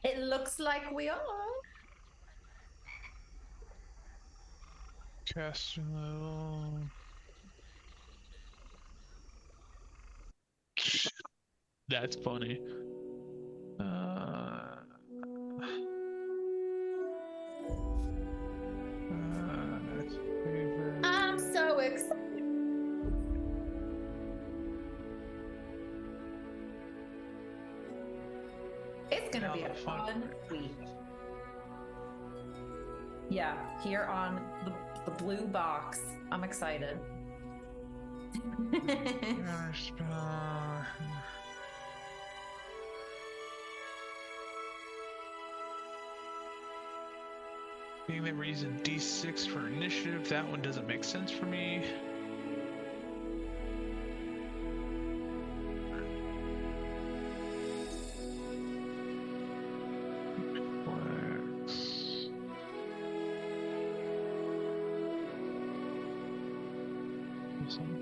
It looks like we are. Casting level. That's funny. That's favorite. I'm so excited. It's gonna Now be a the fun fun part. week. Yeah, here on the blue box. I'm excited. Gosh, being that we're using D6 for initiative, that one doesn't make sense for me. Flex. This one.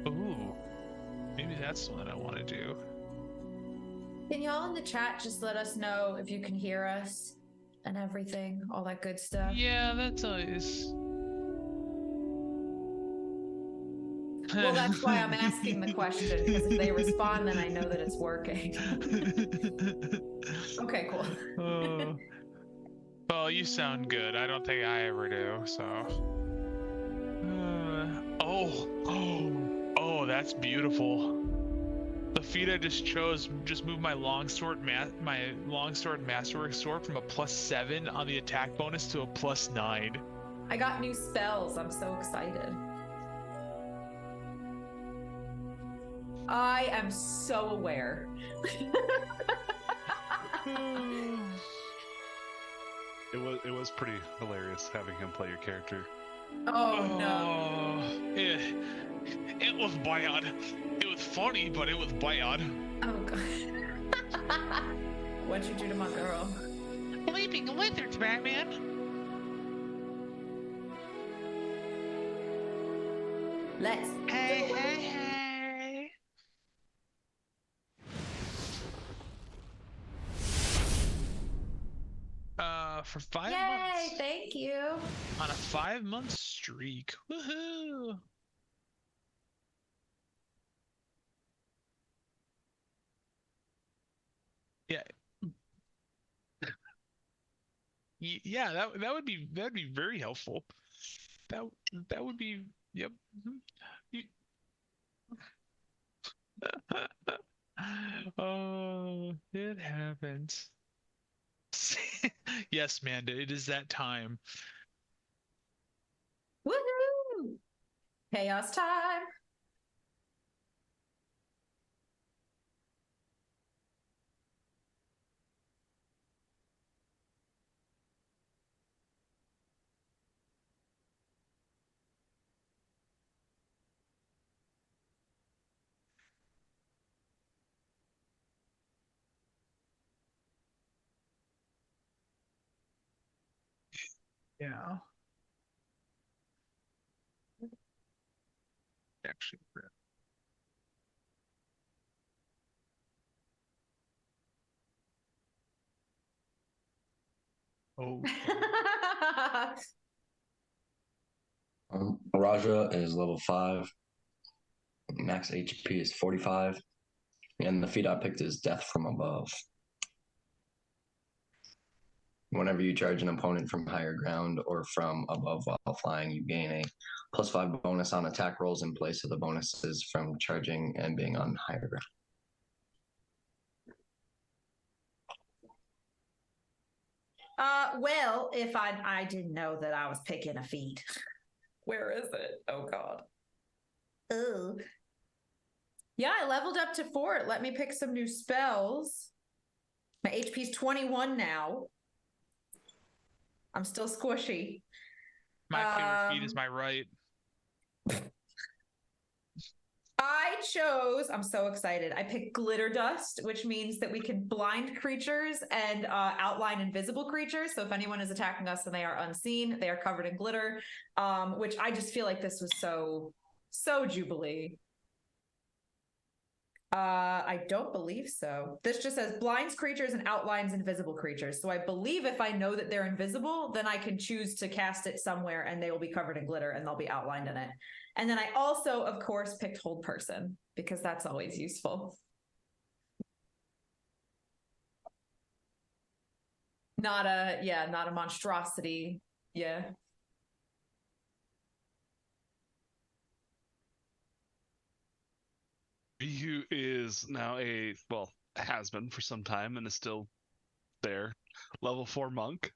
Ooh, maybe that's the one that I want to do. Can y'all in the chat just let us know if you can hear us and everything, all that good stuff? Yeah, that's always. Well, that's why I'm asking the question, because if they respond, then I know that it's working. Okay, cool. Oh, well, you sound good. I don't think I ever do, so. Oh, that's beautiful. The feat I just chose just moved my longsword masterwork sword from a +7 on the attack bonus to a +9. I got new spells. I'm so excited. I am so aware. It was pretty hilarious having him play your character. Oh no. Oh, it was bad. It was funny, but it was bad. Oh god. What'd you do to my girl? Leaping lizards, Batman. Let's Hey, do hey, it. hey. For five Yay, months. thank you. On a 5 month streak. Woohoo! Yeah, yeah. That would be very helpful. That that would be. Yep. You- Oh, it happens. Yes, Manda, it is that time. Woohoo! Chaos time. Yeah. Actually, okay. Raja is level 5. Max HP is 45. And the feat I picked is Death from Above. Whenever you charge an opponent from higher ground or from above while flying, you gain a +5 bonus on attack rolls in place of the bonuses from charging and being on higher ground. Well, if I didn't know that I was picking a feat. Where is it? Oh god. Oh. Yeah, I leveled up to 4. It let me pick some new spells. My HP's 21 now. I'm still squishy. My favorite feat is my right. I'm so excited. I picked glitter dust, which means that we can blind creatures and outline invisible creatures. So if anyone is attacking us and they are unseen, they are covered in glitter, which I just feel like this was so Jubilee. I don't believe so. This just says blinds creatures and outlines invisible creatures. So I believe if I know that they're invisible, then I can choose to cast it somewhere and they will be covered in glitter and they'll be outlined in it. And then I also, of course, picked hold person because that's always useful. Not a monstrosity. Yeah. Who is now has been for some time and is still there. Level 4 monk.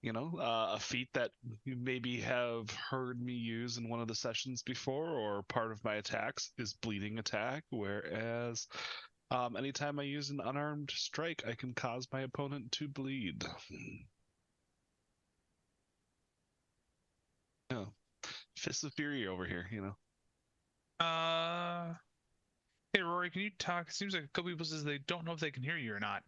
A feat that you maybe have heard me use in one of the sessions before, or part of my attacks is bleeding attack, whereas anytime I use an unarmed strike, I can cause my opponent to bleed. Yeah. Fist of Fury over here, Hey Rory, can you talk? It seems like a couple people says they don't know if they can hear you or not.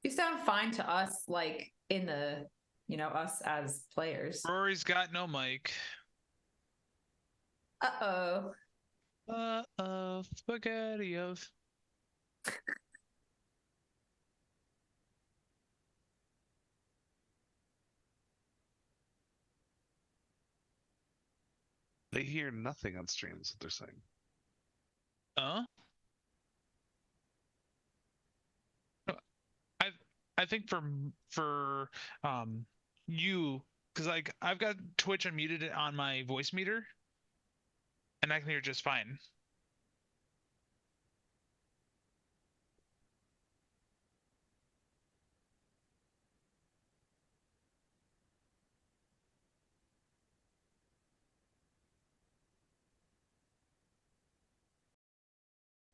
You sound fine to us, like in the, us as players. Rory's got no mic. Uh-oh. Spaghettios. They hear nothing on stream, is what they're saying. I think for you, because like I've got Twitch unmuted on my voice meter, and I can hear just fine.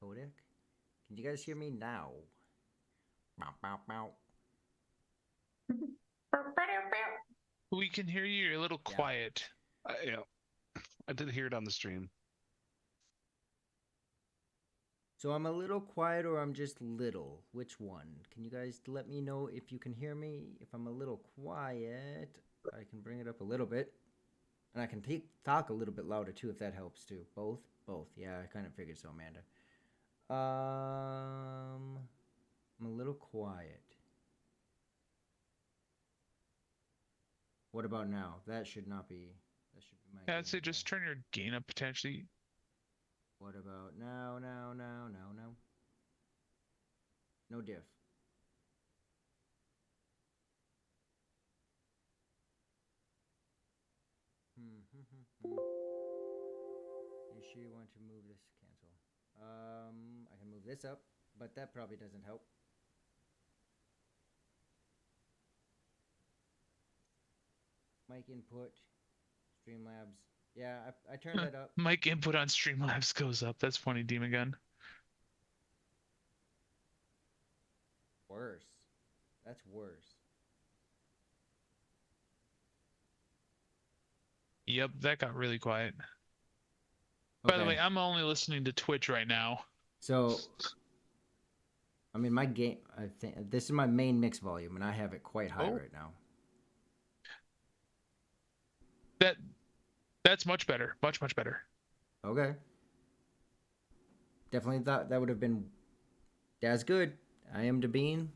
Kodak? Can you guys hear me now? Bow, bow, bow. We can hear you. You're a little quiet. Yeah, I did hear it on the stream. So I'm a little quiet or I'm just little? Which one? Can you guys let me know if you can hear me? If I'm a little quiet, I can bring it up a little bit. And I can talk a little bit louder too if that helps too. Both? Both. Yeah, I kind of figured so, Amanda. I'm a little quiet. What about now? That should not be. That should be my. Yeah, I'd say just turn your gain up potentially. What about now? No diff. You sure you want to move this? Cancel. I can move this up, but that probably doesn't help. Mic input, Streamlabs. Yeah, I turned that up. Mic input on Streamlabs goes up. That's funny, Demon Gun. Worse. That's worse. Yep, that got really quiet. Okay. By the way, I'm only listening to Twitch right now. So, I mean, my game. I think this is my main mix volume, and I have it quite high right now. That's much better. Much better. Okay. Definitely thought that would have been. That's good. I am Dabine.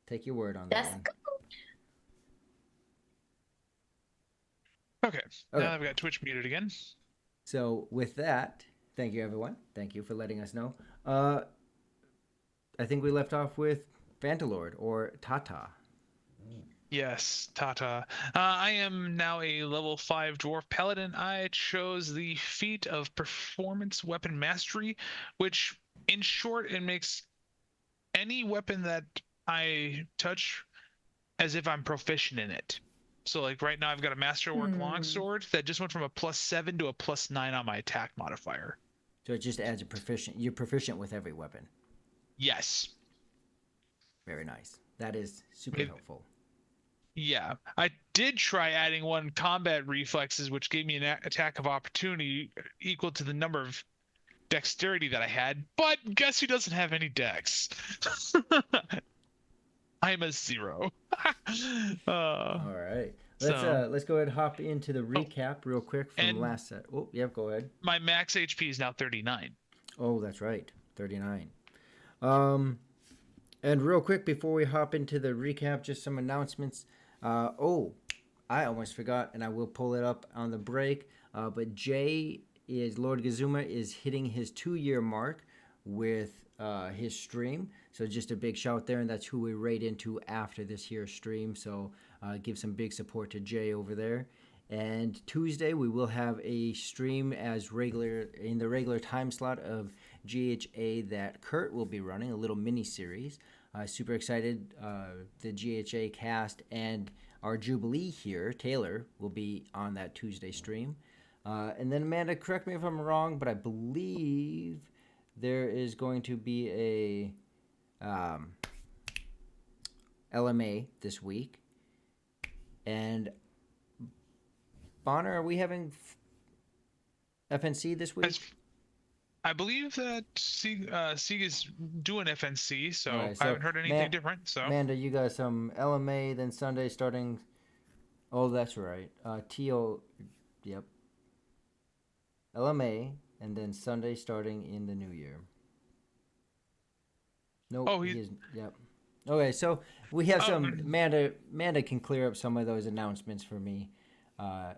Take your word on that one. Okay. Now that I've got Twitch muted again. So with that, thank you everyone. Thank you for letting us know. I think we left off with Vantalord or Tata. Yes, Tata. I am now a level 5 Dwarf Paladin. I chose the feat of Performance Weapon Mastery, which, in short, it makes any weapon that I touch as if I'm proficient in it. So, like, right now I've got a Masterwork Longsword that just went from a +7 to a +9 on my attack modifier. So it just adds a proficient. You're proficient with every weapon. Yes. Very nice. That is super helpful. Yeah, I did try adding one combat reflexes, which gave me an attack of opportunity equal to the number of dexterity that I had. But guess who doesn't have any dex? I'm a 0. All right. So, Let's go ahead and hop into the oh, recap real quick from and last set. Oh, yep, go ahead. my max HP is now 39. Oh, that's right. 39. Um and real quick before we hop into the recap, just some announcements. I almost forgot, and I will pull it up on the break. But Lord Gazuma is hitting his 2-year mark with his stream. So just a big shout there, and that's who we raid into after this here stream. So give some big support to Jay over there. And Tuesday we will have a stream as regular in the regular time slot of GHA that Kurt will be running, a little mini series. Super excited. The GHA cast and our Jubilee here, Taylor, will be on that Tuesday stream. And then Amanda, correct me if I'm wrong, but I believe there is going to be a LMA this week. And Bonner, are we having FNC this week? I believe that Sieg is doing FNC, so, Right, I haven't heard anything different. So Amanda, you got some LMA, then Sunday starting. Oh, that's right. TO, yep. LMA, and then Sunday starting in the new year. Nope. Oh, he is. Yep. Okay, so we have some. Amanda can clear up some of those announcements for me,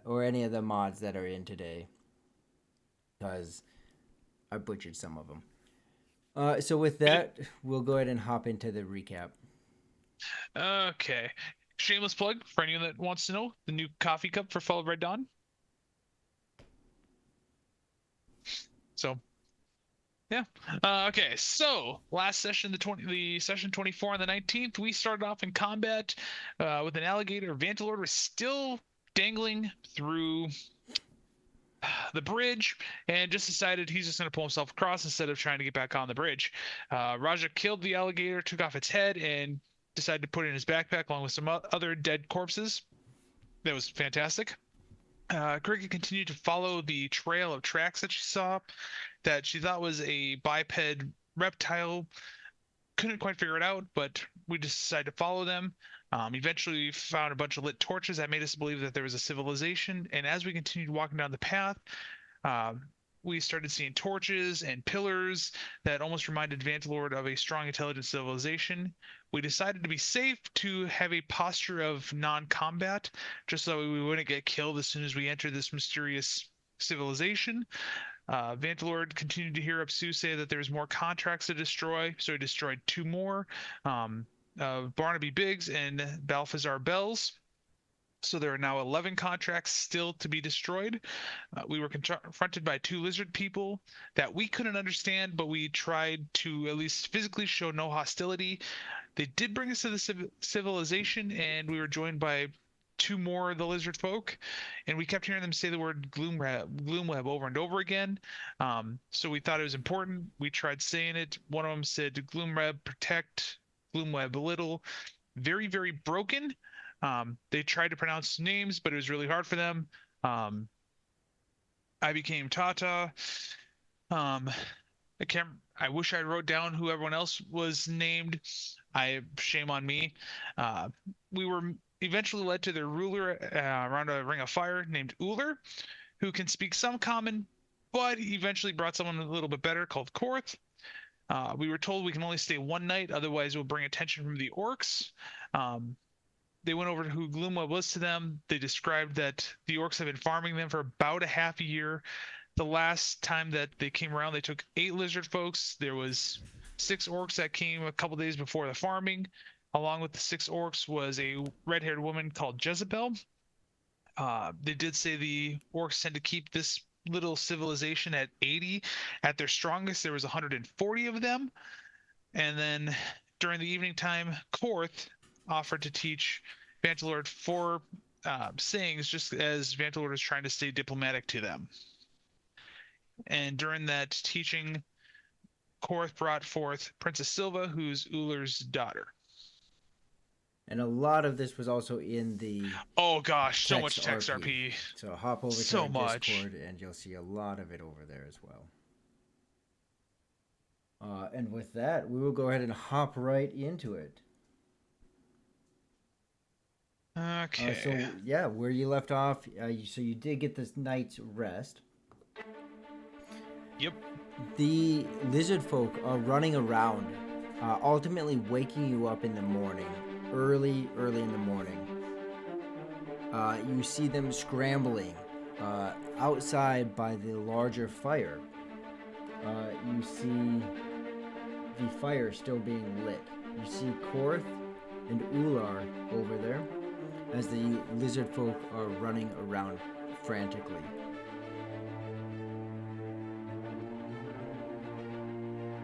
or any of the mods that are in today, because I butchered some of them. So with that, we'll go ahead and hop into the recap. Okay. Shameless plug for anyone that wants to know the new coffee cup for Fall of Red Dawn. So, yeah. Okay. So last session, the session 24 on the 19th, we started off in combat with an alligator. Vantilord was still dangling through the bridge and just decided he's just going to pull himself across instead of trying to get back on the bridge. Raja killed the alligator, took off its head, and decided to put it in his backpack along with some other dead corpses. That was fantastic. Cricket continued to follow the trail of tracks that she saw that she thought was a biped reptile. Couldn't quite figure it out, but we just decided to follow them. Eventually, we found a bunch of lit torches that made us believe that there was a civilization. And as we continued walking down the path, we started seeing torches and pillars that almost reminded Vantilord of a strong, intelligent civilization. We decided to be safe to have a posture of non-combat, just so we wouldn't get killed as soon as we entered this mysterious civilization. Vantilord continued to hear Apsu say that there's more contracts to destroy, so he destroyed 2 more. Barnaby Biggs and Balthazar Bells. So there are now 11 contracts still to be destroyed. We were confronted by 2 lizard people that we couldn't understand, but we tried to at least physically show no hostility. They did bring us to the civilization, and we were joined by 2 more of the lizard folk, and we kept hearing them say the word gloomweb over and over again. So we thought it was important. We tried saying it. One of them said gloomweb protect, gloomweb little. Very, very broken. They tried to pronounce names, but it was really hard for them. I became Tata. I wish I wrote down who everyone else was named. Shame on me. We were eventually led to their ruler around a ring of fire named Uller, who can speak some common, but eventually brought someone a little bit better called Korth. We were told we can only stay 1 night, otherwise we'll bring attention from the orcs. They went over to who Gloomweb was to them. They described that the orcs have been farming them for about a half a year. The last time that they came around, they took 8 lizard folks. There was 6 orcs that came a couple days before the farming. Along with the 6 orcs was a red-haired woman called Jezebel. They did say the orcs tend to keep this little civilization at 80. At their strongest, there was 140 of them. And then during the evening time, Korth offered to teach Vantilord 4 sayings, just as Vantilord was trying to stay diplomatic to them. And during that teaching, Korth brought forth Princess Silva, who's Uller's daughter. And a lot of this was also in the Oh gosh, so text much text RP. RP. So hop over So to our much. Discord and you'll see a lot of it over there as well. And with that, we will go ahead and hop right into it. Okay. So yeah, where you left off, so you did get this night's rest. Yep. The lizard folk are running around, ultimately waking you up in the morning, early in the morning. You see them scrambling outside by the larger fire. You see the fire still being lit. You see Korth and Ular over there as the lizard folk are running around frantically.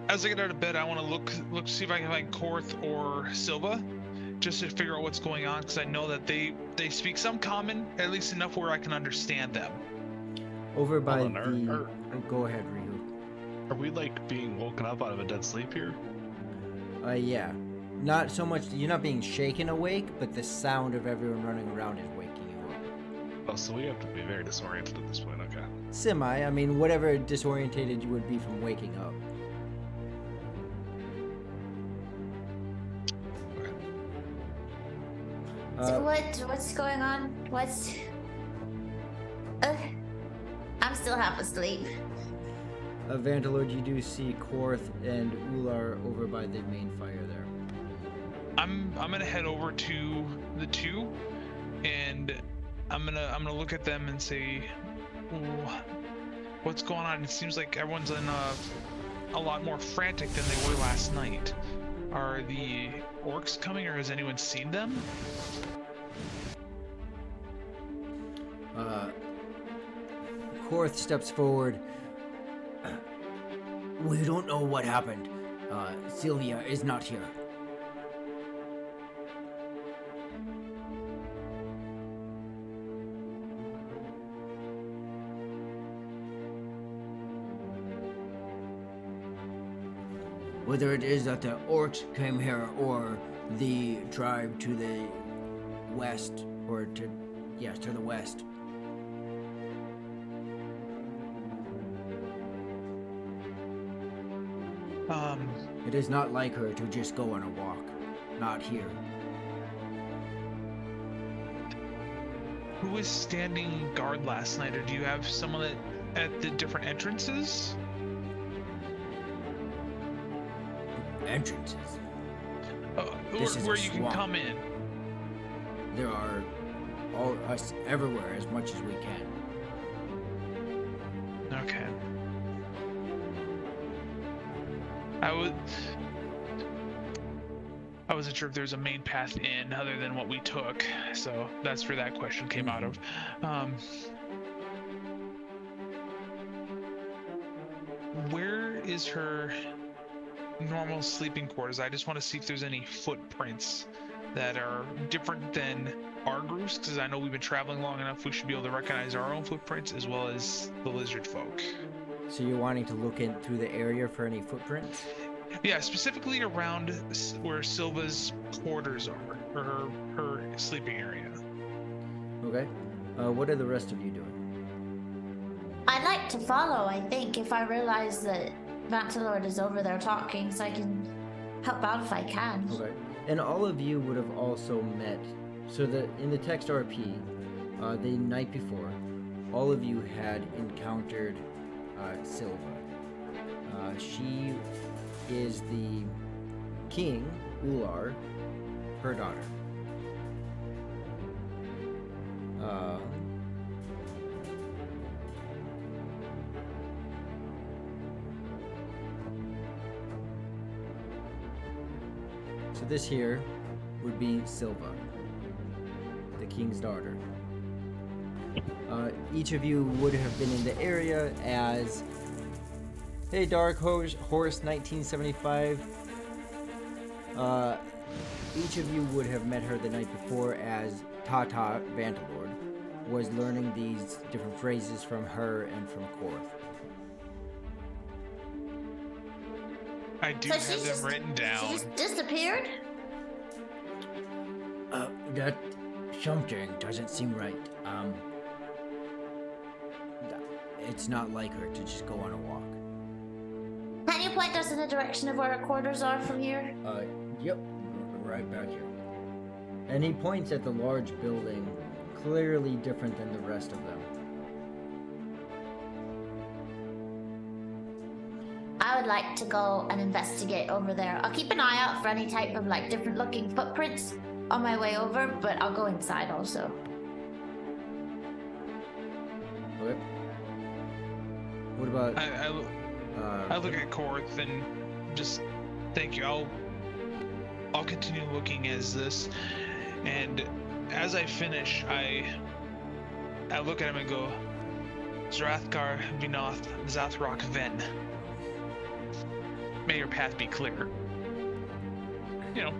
As I get out of bed, I want to look, see if I can find Korth or Silva, just to figure out what's going on, because I know that they speak some common, at least enough where I can understand them. Over by Hold on, oh, go ahead, Rihu. Are we like being woken up out of a dead sleep here? Yeah. Not so much, you're not being shaken awake, but the sound of everyone running around is waking you up. Oh, so we have to be very disoriented at this point, okay. Semi, I mean, whatever disorientated you would be from waking up. So what's going on? I'm still half asleep. Vantalord, you do see Korth and Ular over by the main fire there. I'm gonna head over to the two, and I'm gonna look at them and say, what's going on? It seems like everyone's in a lot more frantic than they were last night. Are the orcs coming, or has anyone seen them? Korth steps forward. We don't know what happened. Sylvia is not here. Whether it is that the orcs came here or the tribe to the west, or to the west. It is not like her to just go on a walk. Not here. Who was standing guard last night, or do you have someone at the different entrances? Entrances. Or where you can come in. There are all us everywhere as much as we can. Okay. I wasn't sure if there's a main path in other than what we took, so that's where that question came out of. Where is her normal sleeping quarters? I just want to see if there's any footprints that are different than our groups, because I know we've been traveling long enough, we should be able to recognize our own footprints as well as the lizard folk. So you're wanting to look in through the area for any footprints? Yeah, specifically around where Silva's quarters are, or her sleeping area. Okay. What are the rest of you doing? I'd like to follow, I think, if I realize that Vantalord is over there talking, so I can help out if I can. Okay. And all of you would have also met, so that in the text RP, the night before, all of you had encountered Silva. She is the king, Ular, her daughter. So this here would be Silva, the king's daughter. Each of you would have been in the area as, hey, Dark Horse 1975. Each of you would have met her the night before as Tata Vantalord was learning these different phrases from her and from Korth. I do have them written down. She just disappeared? That something doesn't seem right. It's not like her to just go on a walk. Can you point us in the direction of where our quarters are from here? Yep, right back here. And he points at the large building, clearly different than the rest of them. I would like to go and investigate over there. I'll keep an eye out for any type of like different looking footprints on my way over, but I'll go inside also. Okay. What about? I look at Korth and just thank you. I'll continue looking as this, and as I finish, I look at him and go, Zrathgar Vinoth Zathrok Ven. May your path be clear. You know.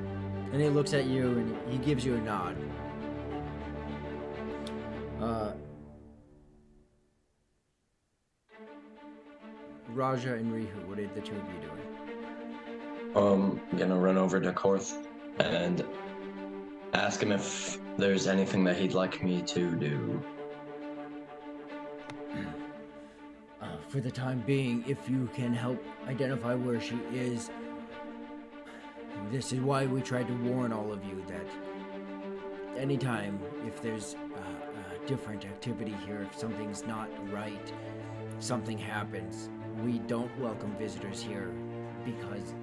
And he looks at you and he gives you a nod. Raja and Rihu, what are the two of you doing? I'm gonna run over to Korth and ask him if there's anything that he'd like me to do. For the time being, if you can help identify where she is, this is why we tried to warn all of you that anytime if there's different activity here, if something's not right, if something happens, we don't welcome visitors here because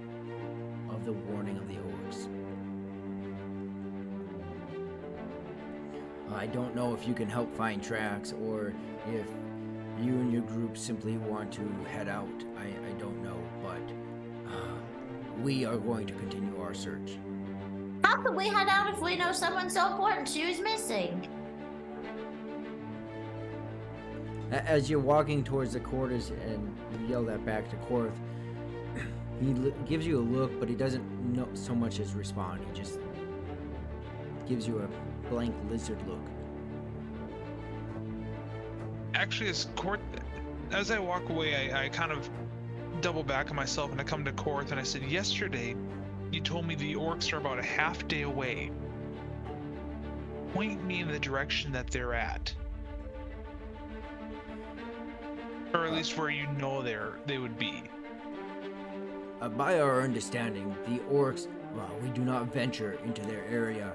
of the warning of the orcs. I don't know if you can help find tracks or if you and your group simply want to head out. I don't know, but we are going to continue our search. How could we head out if we know someone so important to you is missing? As you're walking towards the quarters and you yell that back to Korth, he gives you a look, but he doesn't so much as respond. He just gives you a blank lizard look. Actually, as I walk away, I kind of double back on myself and I come to Korth and I said, yesterday, you told me the orcs are about a half day away. Point me in the direction that they're at. Or at least where you know they would be. By our understanding, the orcs, well, we do not venture into their area.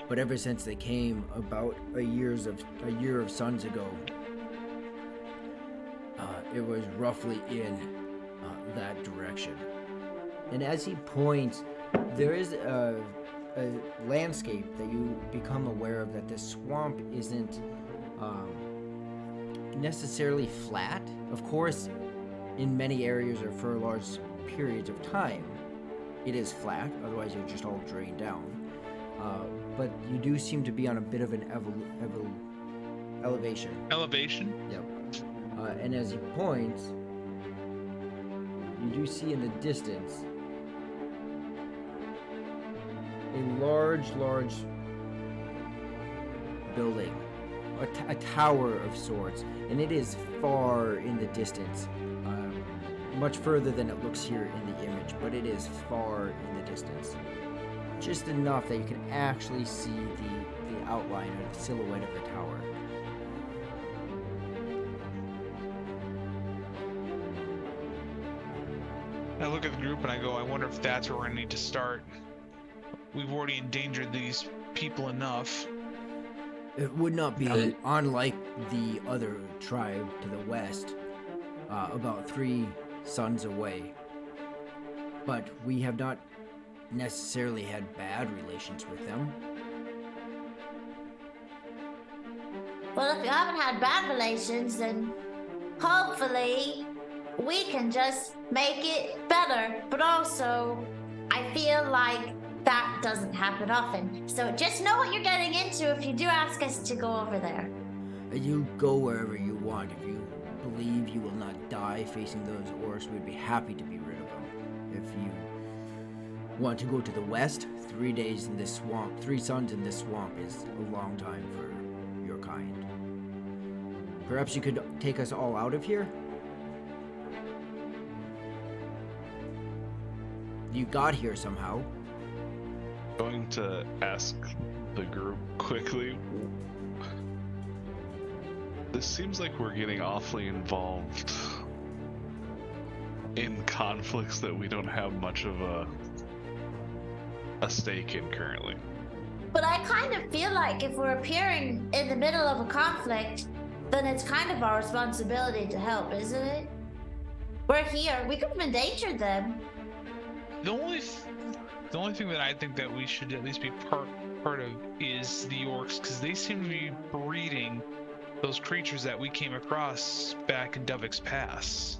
But ever since they came about a year of suns ago, it was roughly in that direction. And as he points, there is a landscape that you become aware of, that this swamp isn't necessarily flat. Of course, in many areas or for large periods of time, it is flat, otherwise you're just all drained down. But you do seem to be on a bit of an elevation. Elevation? Yep. And as he points, you do see in the distance a large building, a tower of sorts, and it is far in the distance, much further than it looks here in the image, but it is far in the distance. Just enough that you can actually see the outline or the silhouette of the tower. I look at the group and I go, I wonder if that's where I need to start. We've already endangered these people enough. It would not be unlike the other tribe to the west, about 3 suns away. But we have not necessarily had bad relations with them. Well, if you haven't had bad relations, then hopefully we can just make it better. But also, I feel like that doesn't happen often. So just know what you're getting into if you do ask us to go over there. You go wherever you want. If you believe you will not die facing those orcs, we'd be happy to be rid of them. If you want to go to the west, 3 days in this swamp, 3 suns in this swamp is a long time for your kind. Perhaps you could take us all out of here? You got here somehow. going to ask the group quickly. This seems like we're getting awfully involved in conflicts that we don't have much of a stake in currently. But I kind of feel like if we're appearing in the middle of a conflict, then it's kind of our responsibility to help, isn't it? We're here. We could have endangered them. The only thing that I think that we should at least be part of is the orcs, because they seem to be breeding those creatures that we came across back in Dovik's Pass.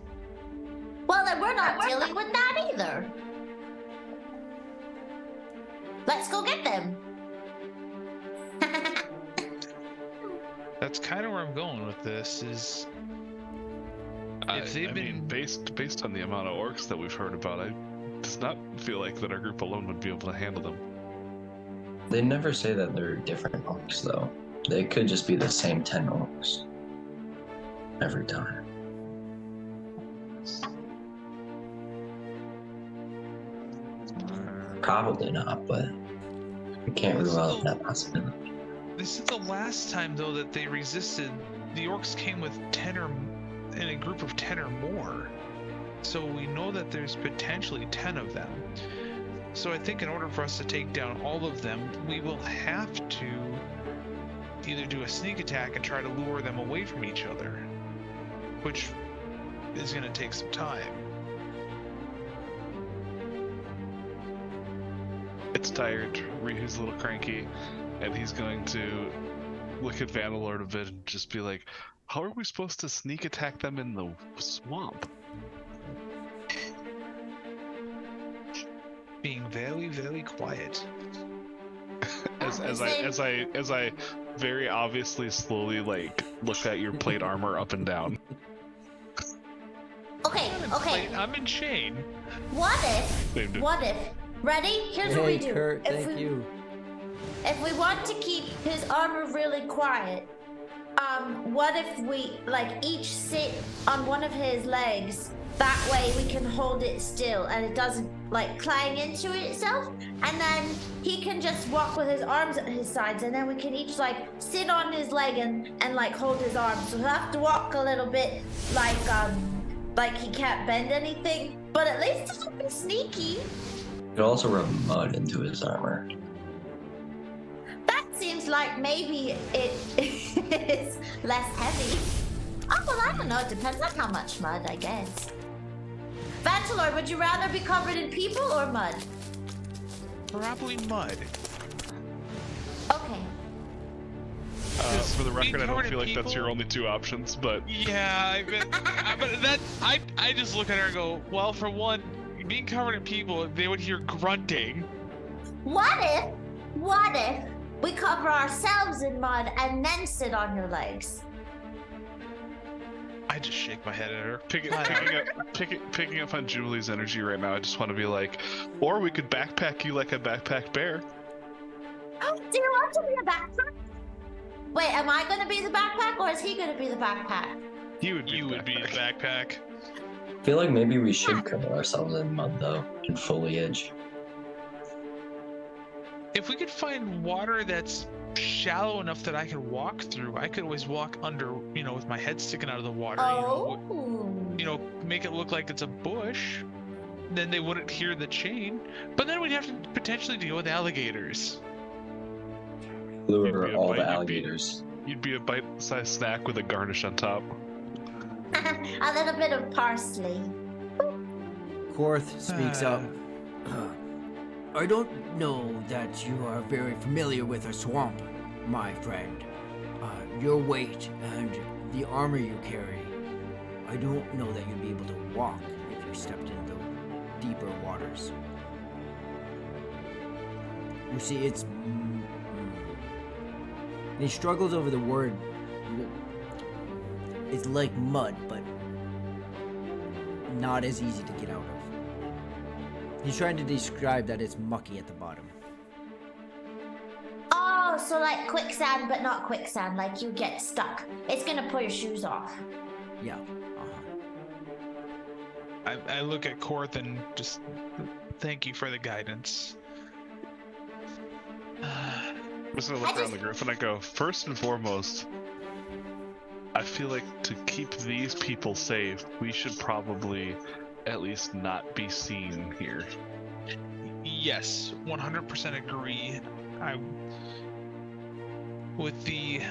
Well, then we're not dealing with that either. Let's go get them. That's kind of where I'm going with this. Is if they've been based on the amount of orcs that we've heard about, it does not feel like that our group alone would be able to handle them. They never say that they're different orcs, though. They could just be the same 10 orcs every time. Probably not, but we can't rule out that possibility. This is the last time, though, that they resisted. The orcs came with 10 or in a group of 10 or more. So we know that there's potentially 10 of them. So I think in order for us to take down all of them, we will have to either do a sneak attack and try to lure them away from each other, which is going to take some time. It's tired. Ryu's a little cranky, and he's going to look at Vanillord a bit and just be like, how are we supposed to sneak attack them in the swamp? Being very, very quiet. As I very obviously slowly like look at your plate armor up and down. Okay. I'm in chain. What if? Ready? Here's what we do. Kurt, thank you. If we want to keep his armor really quiet, what if we each sit on one of his legs? That way we can hold it still and it doesn't clang into itself. And then he can just walk with his arms at his sides, and then we can each sit on his leg and hold his arms. So he'll have to walk a little bit like he can't bend anything, but at least he'll be sneaky. You could also rub mud into his armor. That seems like maybe it is less heavy. Oh, well, I don't know. It depends on how much mud, I guess. Vanillord, would you rather be covered in people or mud? Probably mud. Okay. For the record, I don't feel like people, that's your only two options, but yeah, I just look at her and go, well, for one, being covered in people, they would hear grunting. What if we cover ourselves in mud and then sit on your legs? I just shake my head at her. picking up on Julie's energy right now, I just want to be like, or we could backpack you like a backpack bear. Oh, do you want to be a backpack? Wait, am I going to be the backpack, or is he going to be the backpack? You would be the backpack. I feel like maybe we should cover ourselves in mud, though, and foliage. If we could find water that's shallow enough that I can walk through, I could always walk under, with my head sticking out of the water. Make it look like it's a bush. Then they wouldn't hear the chain. But then we'd have to potentially deal with alligators. Lure all the alligators. You'd be a bite-sized snack with a garnish on top. A little bit of parsley. Korth speaks up. I don't know that you are very familiar with a swamp, my friend. Your weight and the armor you carry, I don't know that you'd be able to walk if you stepped into deeper waters. You see, it's... he struggles over the word. It's like mud, but not as easy to get out of. He's trying to describe that it's mucky at the bottom. Oh, so like quicksand, but not quicksand. Like you get stuck. It's gonna pull your shoes off. Yeah. I look at Korth and just thank you for the guidance. I'm just gonna look around the group and I go, first and foremost, I feel like to keep these people safe, we should probably at least not be seen here. Yes, 100% agree. With the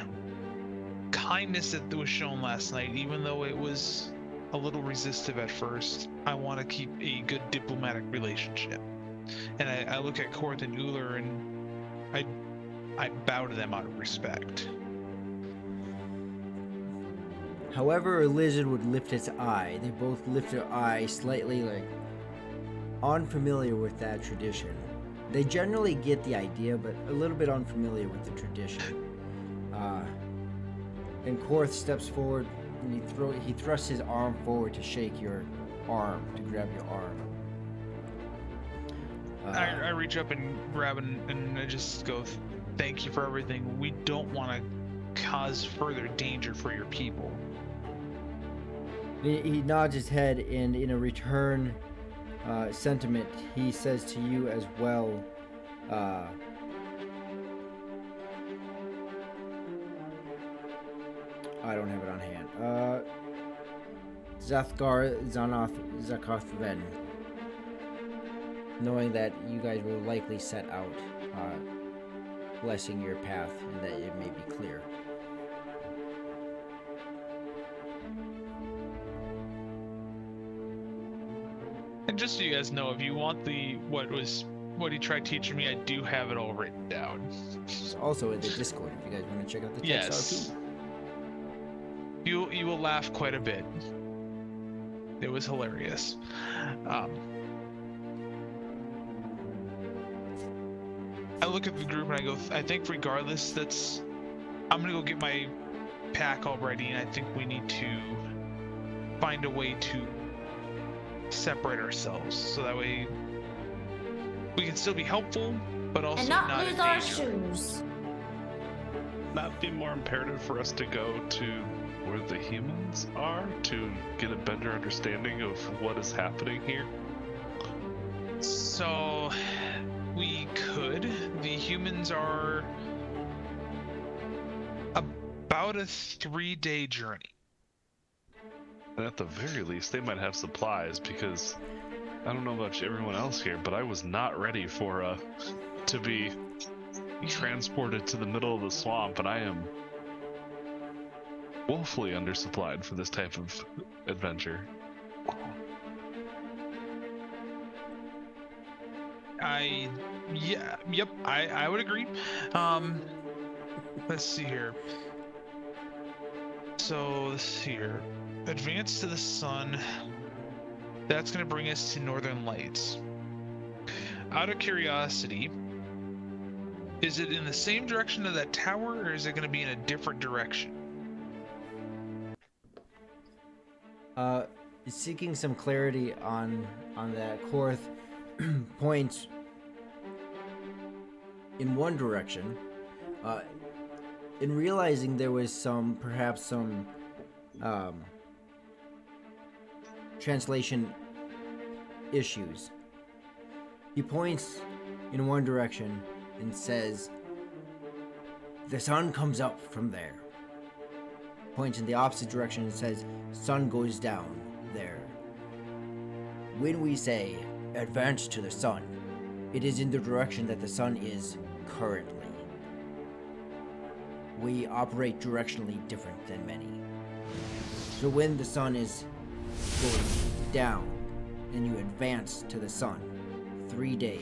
kindness that was shown last night, even though it was a little resistive at first, I want to keep a good diplomatic relationship. And I look at Korth and Uller, and I bow to them out of respect. However, a lizard would lift its eye. They both lift their eye slightly, like, unfamiliar with that tradition. They generally get the idea, but a little bit unfamiliar with the tradition. And Korth steps forward, and he thrusts his arm forward to shake your arm, to grab your arm. I reach up and grab and I just go, thank you for everything. We don't want to cause further danger for your people. He nods his head, and in a return sentiment, he says to you as well, I don't have it on hand. Zathgar Zanoth Zakarthven. Knowing that you guys will likely set out, blessing your path, and that it may be clear. And just so you guys know, if you want what he tried teaching me, I do have it all written down. It's also in the Discord if you guys want to check out the text out too. You will laugh quite a bit. It was hilarious. I look at the group and I go, I think regardless, I'm gonna go get my pack all ready, and I think we need to find a way to separate ourselves so that way we can still be helpful, but also And not not lose in our danger. shoes. Not be more imperative for us to go to where the humans are to get a better understanding of what is happening here? So we could. The humans are about a 3-day journey. And at the very least, they might have supplies, because I don't know about everyone else here, but I was not ready for to be transported to the middle of the swamp, and I am woefully undersupplied for this type of adventure. I would agree. Let's see here. So let's see here. Advance to the sun. That's going to bring us to Northern Lights. Out of curiosity, is it in the same direction of that tower, or is it going to be in a different direction? Seeking some clarity on that, Korth points in one direction. In realizing there was perhaps some translation issues, he points in one direction and says, "The sun comes up from there." Points in the opposite direction and says, "Sun goes down there." When we say advance to the sun, it is in the direction that the sun is currently. We operate directionally different than many. So when the sun is going down and you advance to the sun, 3 days,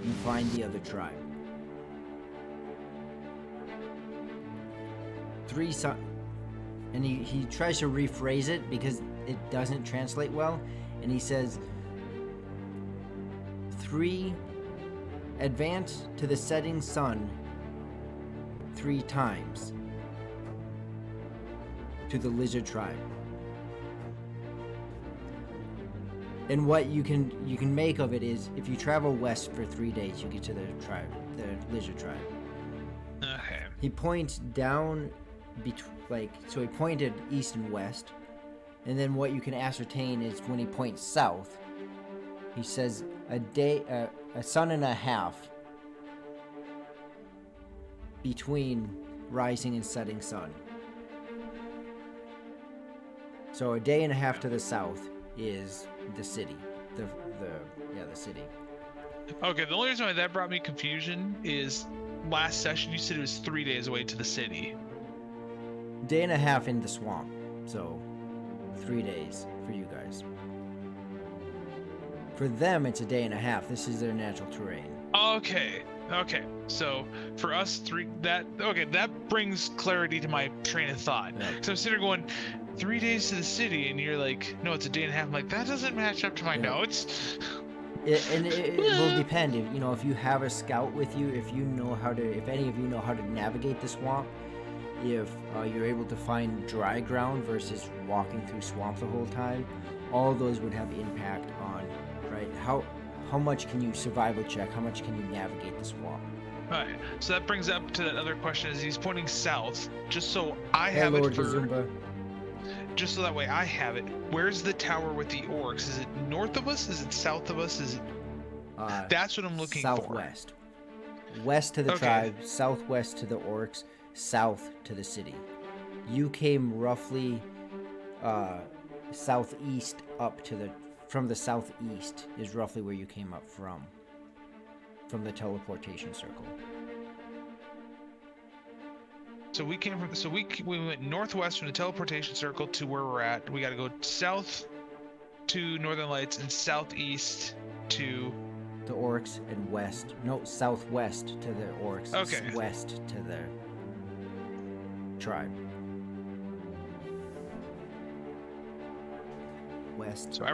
you find the other tribe. 3 sun, and he tries to rephrase it because it doesn't translate well, and he says 3 advance to the setting sun 3 times to the lizard tribe. And what you can make of it is, if you travel west for 3 days, you get to the lizard tribe. Okay. He points down, so he pointed east and west, and then what you can ascertain is when he points south, he says a sun and a half between rising and setting sun. So a day and a half to the south is the city. The city. Okay, the only reason why that brought me confusion is last session you said it was 3 days away to the city. Day and a half in the swamp. So 3 days for you guys. For them, it's a day and a half. This is their natural terrain. Okay. So for us that brings clarity to my train of thought. Yeah. So I'm sitting there going 3 days to the city, and you're like, no, it's a day and a half. I'm like, that doesn't match up to my notes. It will depend. If you have a scout with you, if any of you know how to navigate the swamp, if you're able to find dry ground versus walking through swamp the whole time, all those would have impact on, right? How much can you survival check? How much can you navigate the swamp? All right. So that brings up to that other question: is he's pointing south, just so I have Lord it for. Gazumba. Just so that way I have it. Where's the tower with the orcs? Is it north of us? Is it south of us? Is it? That's what I'm looking southwest. West to the Okay. tribe, southwest to the orcs, south to the city. You came roughly southeast up to from the southeast is roughly where you came up from the teleportation circle. So we came from. So we went northwest from the teleportation circle to where we're at. We got to go south to Northern Lights and southeast to. The orcs and southwest to the orcs. Okay. West to the tribe. West. So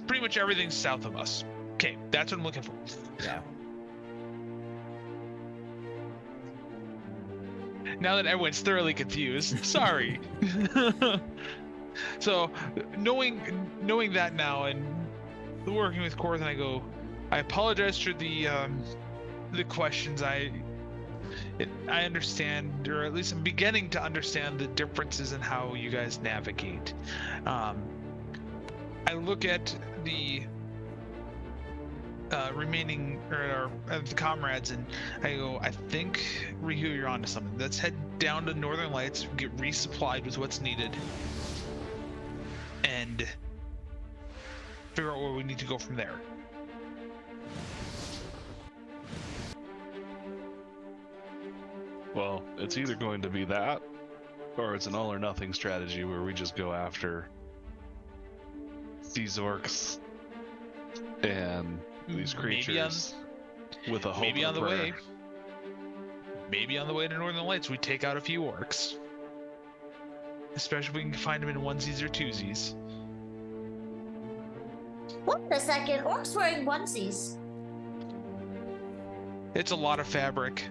pretty much everything's south of us. Okay, that's what I'm looking for. Yeah. Now that everyone's thoroughly confused, sorry. So, knowing that now and working with Korth, and I apologize for the questions. I understand, or at least I'm beginning to understand the differences in how you guys navigate. I look at the remaining or the comrades, and I go, I think Ryu, you're onto something. Let's head down to Northern Lights, get resupplied with what's needed, and figure out where we need to go from there. Well, it's either going to be that, or it's an all or nothing strategy where we just go after these orcs and these creatures with a hope. Maybe on and the prayer. way. Maybe on the way to Northern Lights, we take out a few orcs. Especially if we can find them in onesies or twosies. Wait a second, orcs wearing onesies. It's a lot of fabric.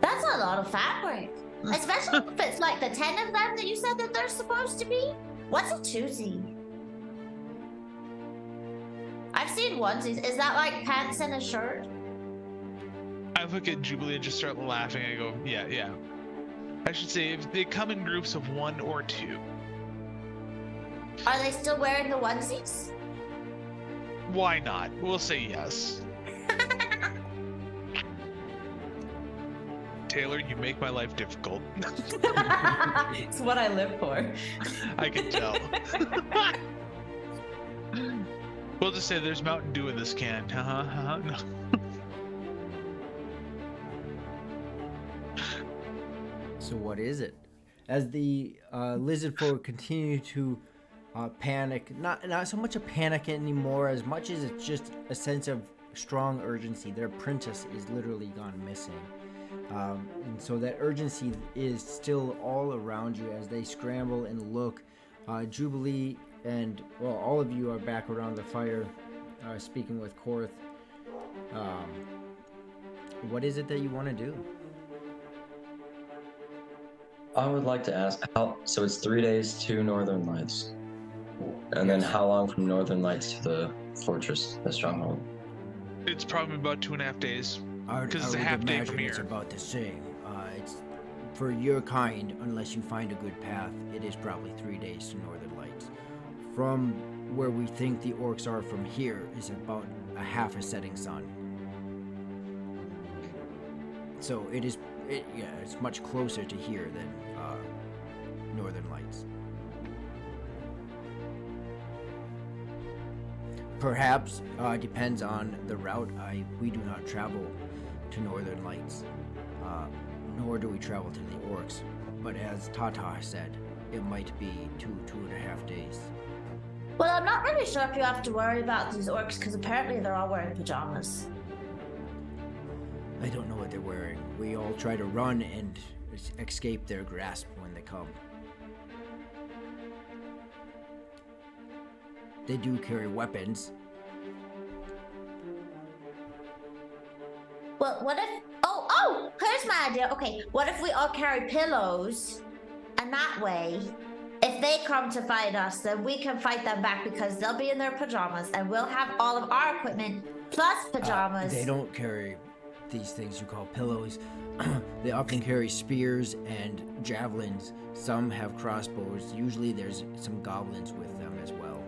That's a lot of fabric. Especially if it's like the 10 of them that you said that they're supposed to be. What's a twosie? I've seen onesies. Is that like pants and a shirt? I look at Jubilee and just start laughing. I go, yeah. I should say, if they come in groups of 1 or 2. Are they still wearing the onesies? Why not? We'll say yes. Taylor, you make my life difficult. It's what I live for. I can tell. We'll just say there's Mountain Dew in this can. No. So what is it? As the lizard folk continue to panic, not so much a panic anymore, as much as it's just a sense of strong urgency. Their apprentice is literally gone missing. And so that urgency is still all around you as they scramble and look. Jubilee and, well, all of you are back around the fire speaking with Korth. What is it that you want to do? I would like to ask so it's 3 days to Northern Lights. And then how long from Northern Lights to the fortress, the stronghold? It's probably about 2.5 days. Because it's a would half day imagine from it's here. about the same. It's for your kind, unless you find a good path, it is probably 3 days to Northern Lights. From where we think the orcs are from here is about a half a setting sun. So it's much closer to here than Northern Lights. Perhaps depends on the route. We do not travel to Northern Lights, nor do we travel to the Orcs. But as Tata said, it might be 2.5 days. Well, I'm not really sure if you have to worry about these orcs because apparently they're all wearing pajamas. I don't know what they're wearing. We all try to run and escape their grasp when they come. They do carry weapons. Well, what if... Oh, here's my idea. Okay, what if we all carry pillows, and that way, if they come to fight us, then we can fight them back because they'll be in their pajamas, and we'll have all of our equipment plus pajamas. They don't carry these things you call pillows. They often carry spears and javelins. Some have crossbows. Usually there's some goblins with them as well.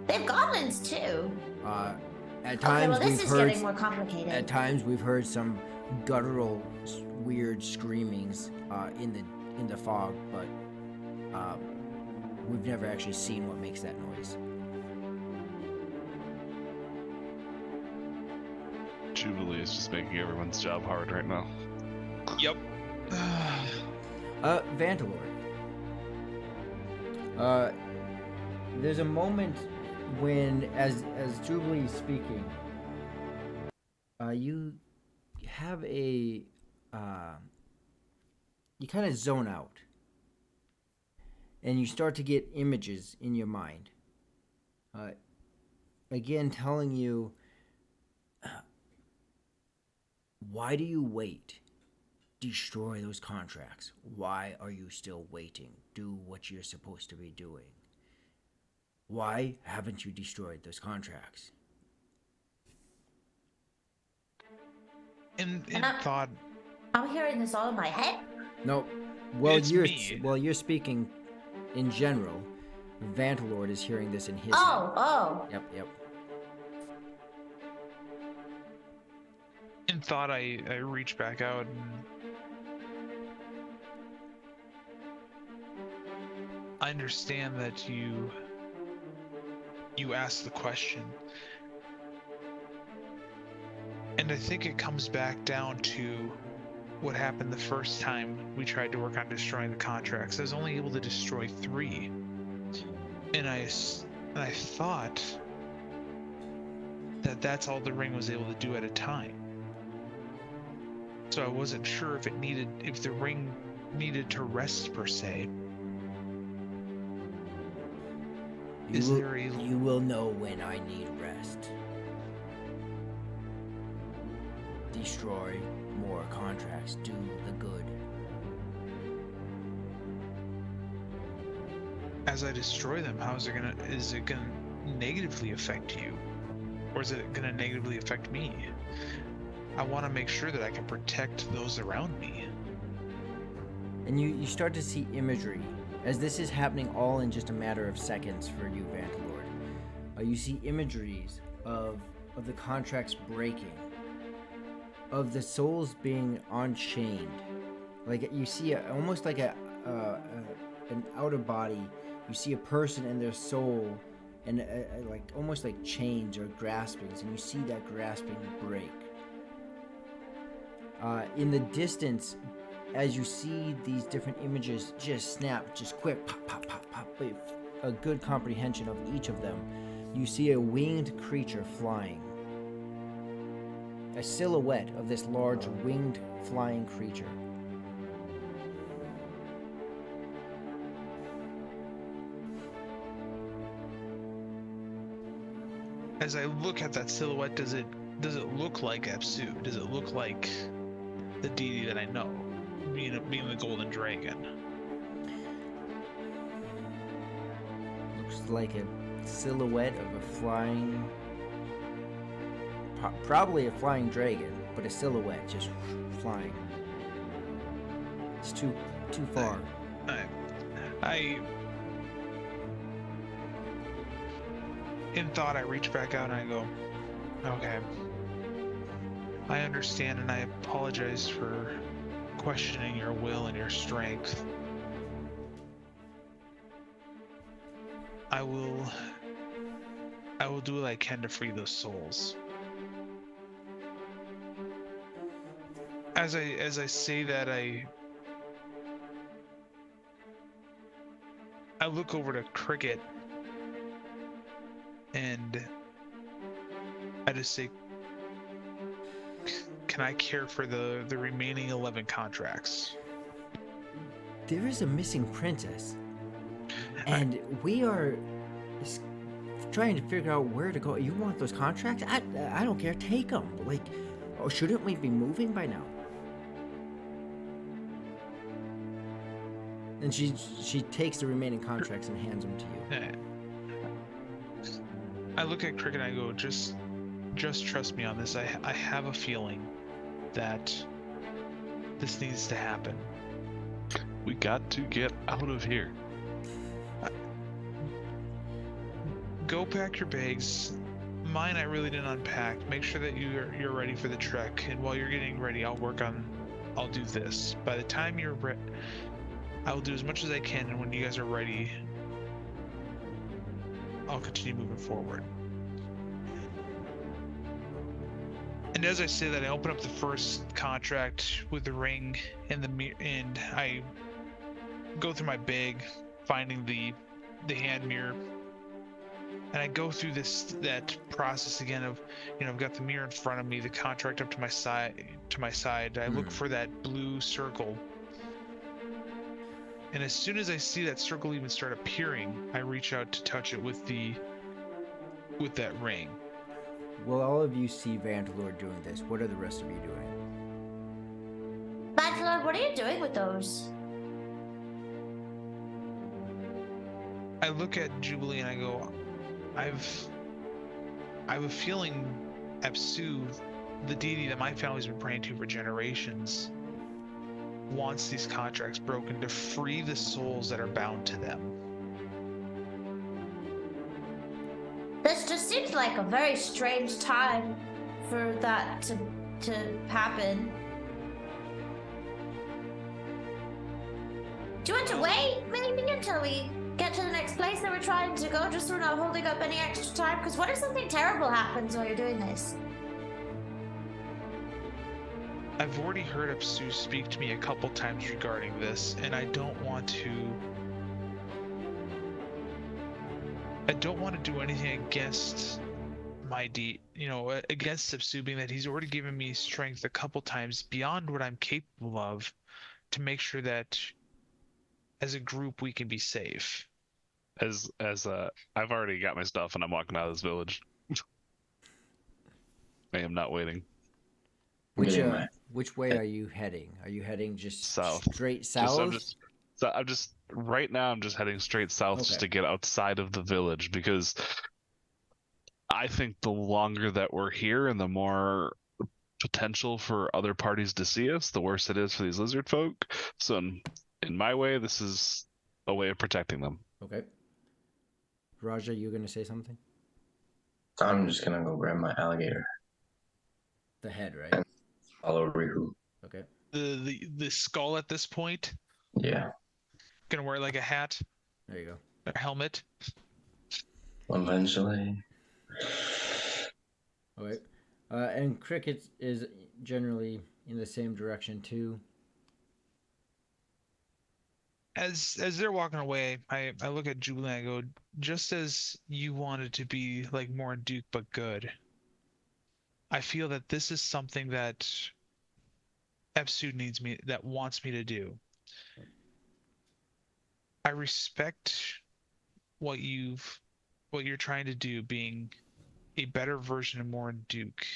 They have goblins too. At times this is getting more complicated. At times we've heard some guttural, weird screamings in the fog, but we've never actually seen what makes that noise. Jubilee is just making everyone's job hard right now. Yep. Vantalord. There's a moment when, as Jubilee is speaking, you have you kind of zone out, and you start to get images in your mind. Again, telling you, why do you wait? Destroy those contracts. Why are you still waiting? Do what you're supposed to be doing. Why haven't you destroyed those contracts? In And thought, I'm hearing this all in my head. No. Well, It's me. you're speaking in general. Vantalord is hearing this in his head. Oh. Yep. in thought, I reach back out and I understand that you asked the question, and I think it comes back down to what happened the first time we tried to work on destroying the contracts. I was only able to destroy 3, and I thought that that's all the ring was able to do at a time. So I wasn't sure if the ring needed to rest per se. You will know when I need rest. Destroy more contracts. Do the good. As I destroy them, is it gonna negatively affect you? Or is it gonna negatively affect me? I want to make sure that I can protect those around me. And you start to see imagery. As this is happening all in just a matter of seconds for you, Vantalord. You see imageries of the contracts breaking. Of the souls being unchained. Like you see almost like an outer body. You see a person and their soul and like almost like chains or graspings, and you see that grasping break. In the distance, as you see these different images just snap, just quick, pop, pop, pop, pop, a good comprehension of each of them, you see a winged creature flying. A silhouette of this large winged flying creature. As I look at that silhouette, does it look like Epsu? Does it look like the deity that I know, being the golden dragon? Looks like a silhouette of a flying, probably a flying dragon, but a silhouette just flying. It's too far. In thought, I reach back out and I go, okay. I understand, and I apologize for questioning your will and your strength. I will do what I can to free those souls. As I say that, I look over to Cricket and I just say, can I care for the remaining 11 contracts? There is a missing princess, and we are trying to figure out where to go. You want those contracts? I don't care. Take them. Like, oh, shouldn't we be moving by now? And she takes the remaining contracts and hands them to you. I look at Cricket and I go, just trust me on this. I have a feeling that this needs to happen. We got to get out of here. Go pack your bags. Mine I really didn't unpack. Make sure that you're ready for the trek. And while you're getting ready, I'll do this. By the time you're ready, I will do as much as I can, and when you guys are ready, I'll continue moving forward. And as I say that, I open up the first contract with the ring and the mirror, and I go through my bag, finding the hand mirror, and I go through that process again of, I've got the mirror in front of me, the contract up to my side. I look for that blue circle. And as soon as I see that circle even start appearing, I reach out to touch it with that ring. Well, all of you see Vandelord doing this. What are the rest of you doing? Vandelord, what are you doing with those? I look at Jubilee and I go, I have a feeling Apsu, the deity that my family's been praying to for generations, wants these contracts broken to free the souls that are bound to them. This just seems like a very strange time for that to happen. Do you want to wait maybe until we get to the next place that we're trying to go, just so we're not holding up any extra time? Because what if something terrible happens while you're doing this? I've already heard Apsu speak to me a couple times regarding this, and I don't want to do anything against against Apsu, being that he's already given me strength a couple times beyond what I'm capable of to make sure that as a group we can be safe. I've already got my stuff and I'm walking out of this village. I am not waiting. Which way are you heading? Are you heading just south? Straight south? I'm just right now. I'm just heading straight south just to get outside of the village, because I think the longer that we're here and the more potential for other parties to see us, the worse it is for these lizard folk. So in my way, this is a way of protecting them. Okay. Raja, you gonna say something? I'm just gonna go grab my alligator. The head, right? And follow Rihu. Okay. The skull at this point? Yeah. Gonna wear like a hat? There you go. A helmet? Eventually. Okay. And Cricket is generally in the same direction too. As they're walking away, I look at Jubilee and I go, just as you wanted to be like more Duke but good, I feel that this is something that Apsu wants me to do. I respect what you're trying to do, being a better version of Morin Duke.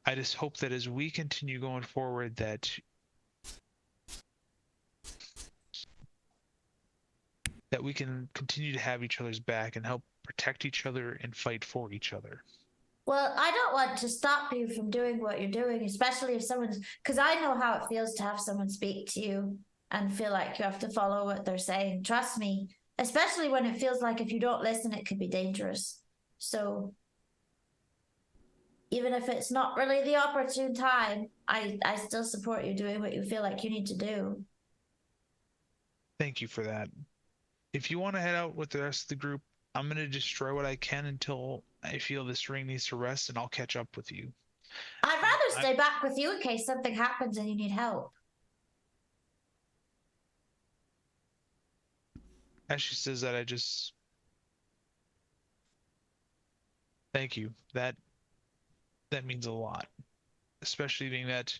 I just hope that as we continue going forward, that we can continue to have each other's back and help protect each other and fight for each other. Well, I don't want to stop you from doing what you're doing, especially if because I know how it feels to have someone speak to you and feel like you have to follow what they're saying. Trust me, especially when it feels like if you don't listen, it could be dangerous. So, even if it's not really the opportune time, I still support you doing what you feel like you need to do. Thank you for that. If you want to head out with the rest of the group, I'm going to destroy what I can until I feel this ring needs to rest, and I'll catch up with you. I'd rather stay back with you in case something happens and you need help. As she says that, I just thank you. That means a lot, especially being that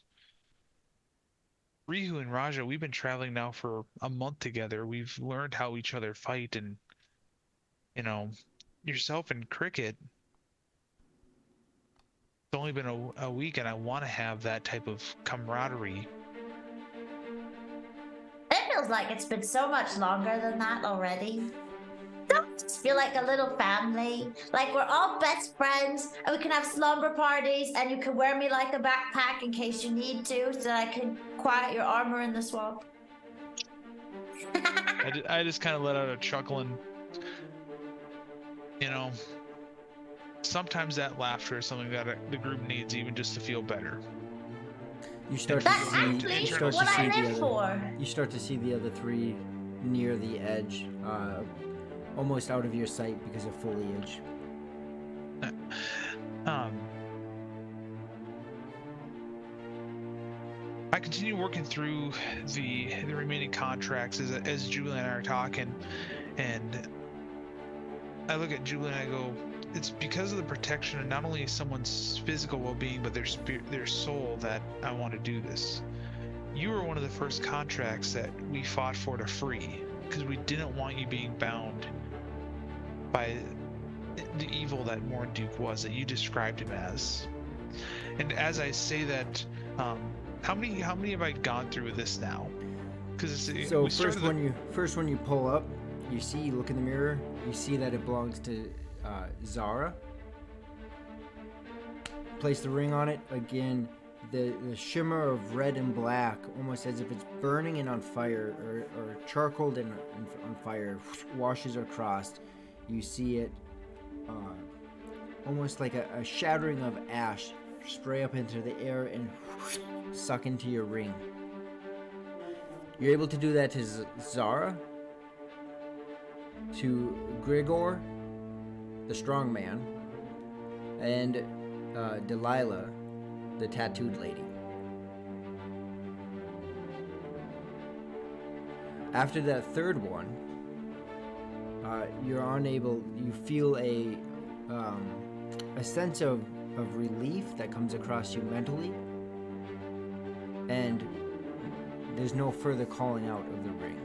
Rihu and Raja, we've been traveling now for a month together. We've learned how each other fight, and yourself and Cricket. It's only been a week, and I want to have that type of camaraderie. It feels like it's been so much longer than that already. Don't I just feel like a little family? Like we're all best friends, and we can have slumber parties, and you can wear me like a backpack in case you need to, so that I can quiet your armor in the swamp. I just kind of let out a chuckle, and sometimes that laughter is something that the group needs, even just to feel better. You start That's to see. actually You start what to see I the live other. for. You start to see the other three near the edge, almost out of your sight because of foliage. I continue working through the remaining contracts as Julie and I are talking, and I look at Julie and I go, it's because of the protection of not only someone's physical well-being but their spirit, their soul, that I want to do this. You were one of the first contracts that we fought for to free, because we didn't want you being bound by the evil that Mornduke was, that you described him as. And as I say that, how many have I gone through with this now? Because so first when you pull up, you look in the mirror, you see that it belongs to Zara. Place the ring on it again. The shimmer of red and black, almost as if it's burning and on fire, or charcoaled and on fire, washes across. You see it almost like a shattering of ash spray up into the air and suck into your ring. You're able to do that to Zara, to Grigor, the strong man, and Delilah, the tattooed lady. After that third one, you're unable. You feel a sense of relief that comes across you mentally, and there's no further calling out of the ring.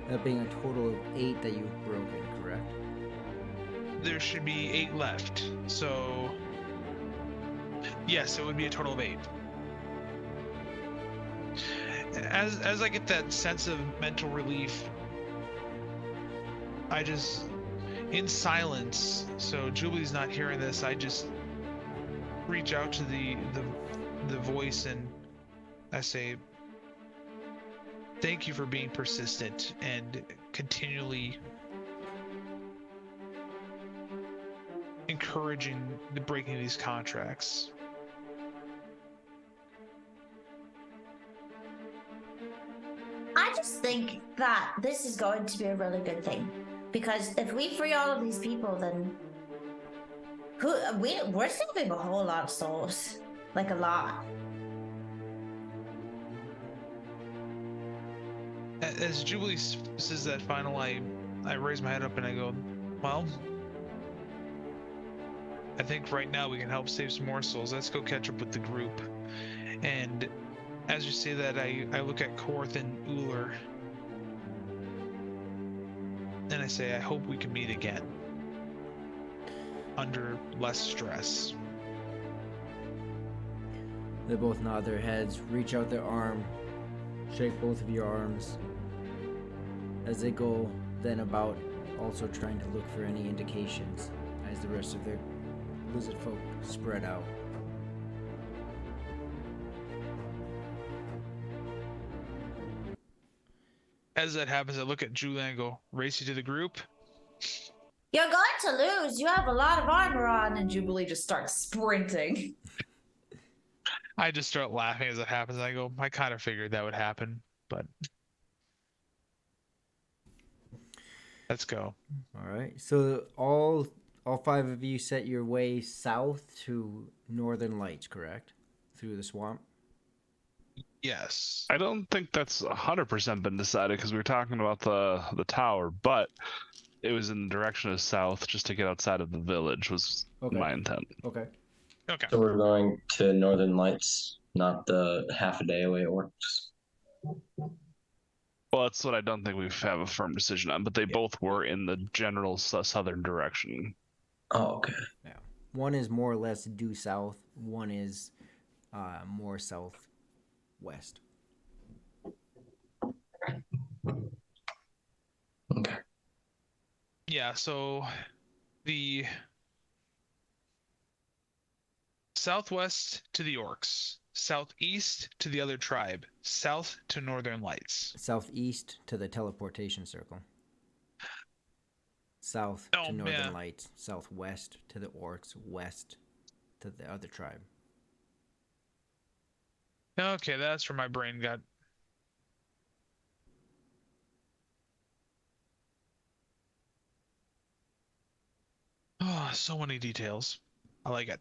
That being a total of 8 that you've broken, correct? There should be 8 left, so yes, it would be a total of 8. As I get that sense of mental relief, I just, in silence, so Julie's not hearing this, I just reach out to the voice and I say, thank you for being persistent and continually encouraging the breaking of these contracts. I just think that this is going to be a really good thing, because if we free all of these people, then we're saving a whole lot of souls, like a lot. As Julie says that final, I raise my head up and I go, well, I think right now we can help save some more souls. Let's go catch up with the group. And as you say that, I look at Korth and Uller and I say, I hope we can meet again under less stress. They both nod their heads, reach out their arm, shake both of your arms as they go then about, also trying to look for any indications as the rest of their lizard folk spread out. As that happens, I look at Julie and go, race you to the group. You're going to lose. You have a lot of armor on. And Jubilee just starts sprinting. I just start laughing as it happens. I go, I kind of figured that would happen, but let's go. All right. So all 5 of you set your way south to Northern Lights, correct? Through the swamp. Yes. I don't think that's 100% been decided because we were talking about the tower, but it was in the direction of south just to get outside of the village was Okay. my intent. Okay. Okay. So we're going to Northern Lights, not the half a day away orcs. Well, that's what I don't think we have a firm decision on, but they both were in the general southern direction. Oh, okay. Yeah. One is more or less due south. One is more southwest. Okay. Yeah, so the southwest to the orcs, southeast to the other tribe, south to Northern Lights. Southeast to the teleportation circle. South to Northern Lights. Southwest to the orcs. West to the other tribe. Okay, that's where my brain got. Oh, so many details. I like it.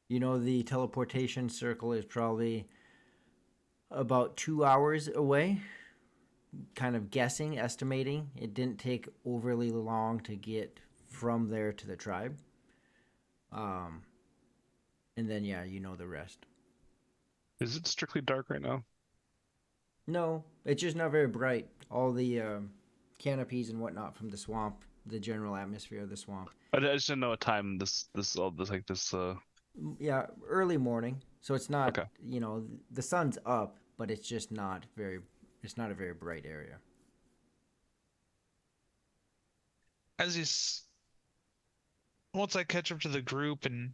You know, the teleportation circle is probably about 2 hours away. Kind of guessing, estimating. It didn't take overly long to get from there to the tribe. And then, yeah, you know the rest. Is it strictly dark right now? No, it's just not very bright. All the canopies and whatnot from the swamp, the general atmosphere of the swamp. I just didn't know what time this. Yeah, early morning. So it's not, Okay. you know, the sun's up, but it's just not very. It's not a very bright area. As is, once I catch up to the group, and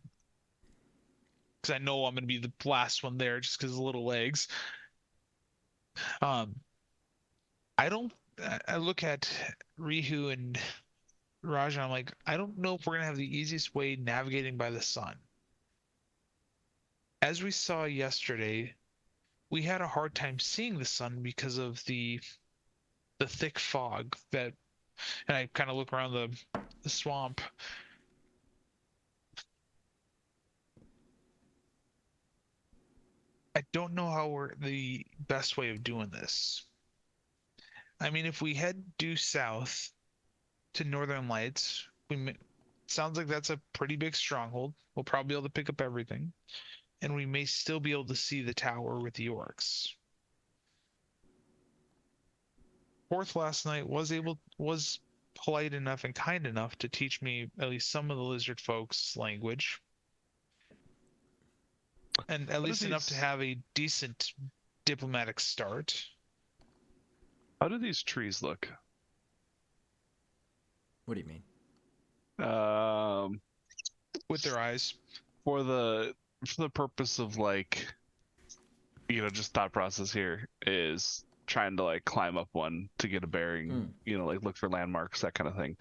because I know I'm going to be the last one there, just because of the little legs. I look at Rihu and Raja. I'm like, I don't know if we're going to have the easiest way navigating by the sun. As we saw yesterday, we had a hard time seeing the sun because of the thick fog that, and I kind of look around the swamp. I don't know how we're the best way of doing this. I mean, if we head due south to Northern Lights, sounds like that's a pretty big stronghold. We'll probably be able to pick up everything, and we may still be able to see the tower with the orcs. Fourth last night was polite enough and kind enough to teach me at least some of the lizard folks' language, and at least enough to have a decent diplomatic start. How do these trees look? What do you mean? With their eyes. For the purpose of like, you know, just thought process here is trying to like climb up one to get a bearing, you know, like look for landmarks, that kind of thing.